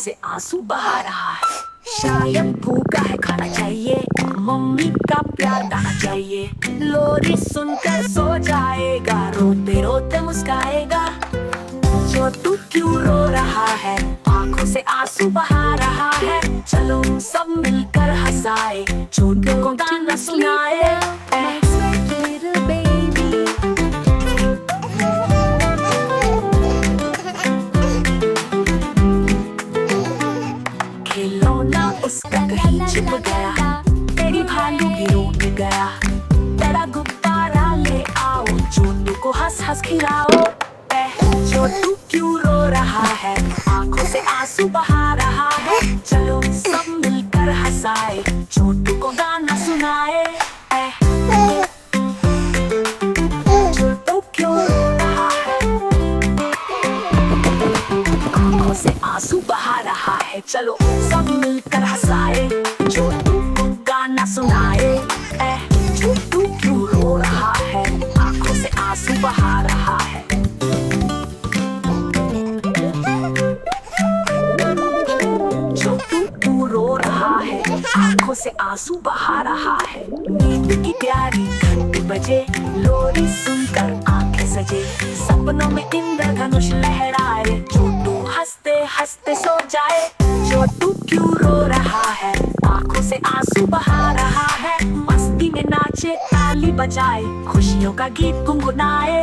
से आंसू बहा रहा है। शायद भूखा है, खाना चाहिए, मम्मी का प्यार आना चाहिए। लोरी सुनकर सो जाएगा, रोते रोते मुस्काएगा। छोटू क्यों रो रहा है, आंखों से आंसू बहा रहा है। चलो सब मिलकर हंसाए, छोटू को गाना सुनाए। खिलौना उसका कहीं छिप गया, तेरी भालू भी रोने गया। तेरा गुब्बारा ले आओ, छोटू को हंस हंस खिलाओ। छोटू क्यों रो रहा है, आंखों से आंसू बहा रहा है। चलो सब मिलकर हंसाए, छोटू को गाना सुनाए। छोटू क्यों रो रहा है, आंखों से आंसू बहा रहा है। चलो सब मिलकर हंसाए, छोटू को गाना सुनाए। छोटू क्यों रो रहा है, आंखों से आंसू बहा रहा है। आंखों से आंसू बहा रहा है। नींद की प्यारी घंटी बजे, लोरी सुनकर आंखें सजे। सपनों में इंद्रधनुष लहराए, छोटू हंसते हंसते सो जाए। छोटू क्यों रो रहा है, आंखों से आंसू बहा रहा है। मस्ती में नाचे, ताली बजाए, खुशियों का गीत गुनगुनाए।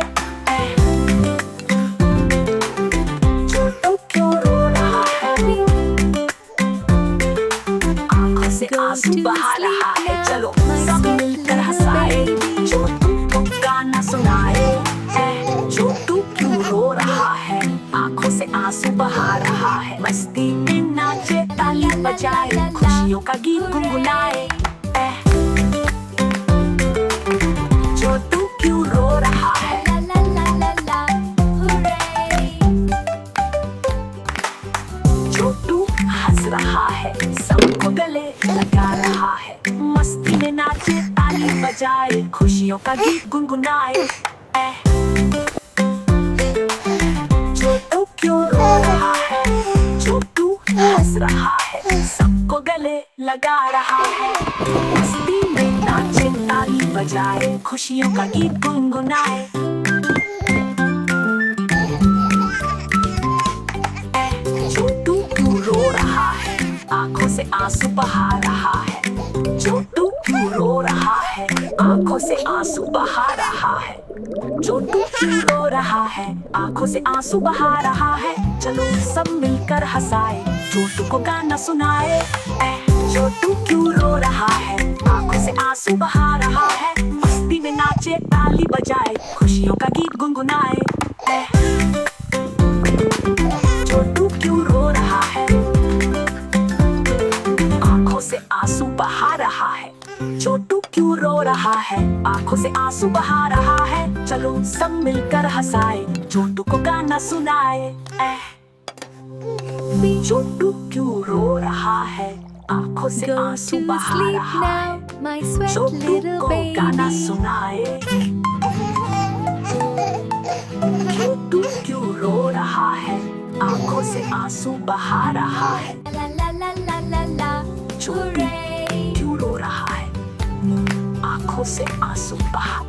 छोटू क्यों रो रहा है, आंसू बहा रहा है। चलो सब मिलकर हंसाए, छोटू को गाना सुनाए। छोटू क्यों रो रहा है, आंखों से आंसू बहा रहा है। मस्ती में नाचे, ताली बजाए, खुशियों का गीत गुनगुनाए। छोटू क्यों रो रहा है, छोटू हंस रहा है, सबको गले लगा रहा है। मस्ती में नाचे, ताली बजाए, खुशियों का गीत गुनगुनाए। छोटू क्यों रो रहा है, छोटू हंस रहा है, सबको गले लगा रहा है। मस्ती में नाचे, ताली बजाए, खुशियों का गीत गुनगुनाए। छोटू क्यों रो रहा है, आंखों से आंसू बहा रहा है। छोटू क्यों रो रहा है, आंखों से आंसू बहा रहा है। छोटू क्यों रो रहा है, आंखों से आंसू बहा रहा है। चलो सब मिलकर हंसाए, छोटू को गाना सुनाए। छोटू क्यों रो रहा है, आंखों से आंसू बहा रहा है। मस्ती में नाचे, ताली बजाए, खुशियों का गीत गुनगुनाए। छोटू क्यों रो रहा है, आंखों से आंसू बहा रहा है। छोटू क्यों रो रहा है, आंखों से आंसू बहा रहा है। चलो सब मिलकर हंसाए, छोटू को गाना सुनाए। छोटू क्यों रो रहा है, आंखों से आंसू बहा रहा है। छोटू को गाना सुनाए। छोटू क्यों रो रहा है, आंखों से आंसू बहा रहा है। छोटू क्यों रो रहा है, आंखों से आंसू बहा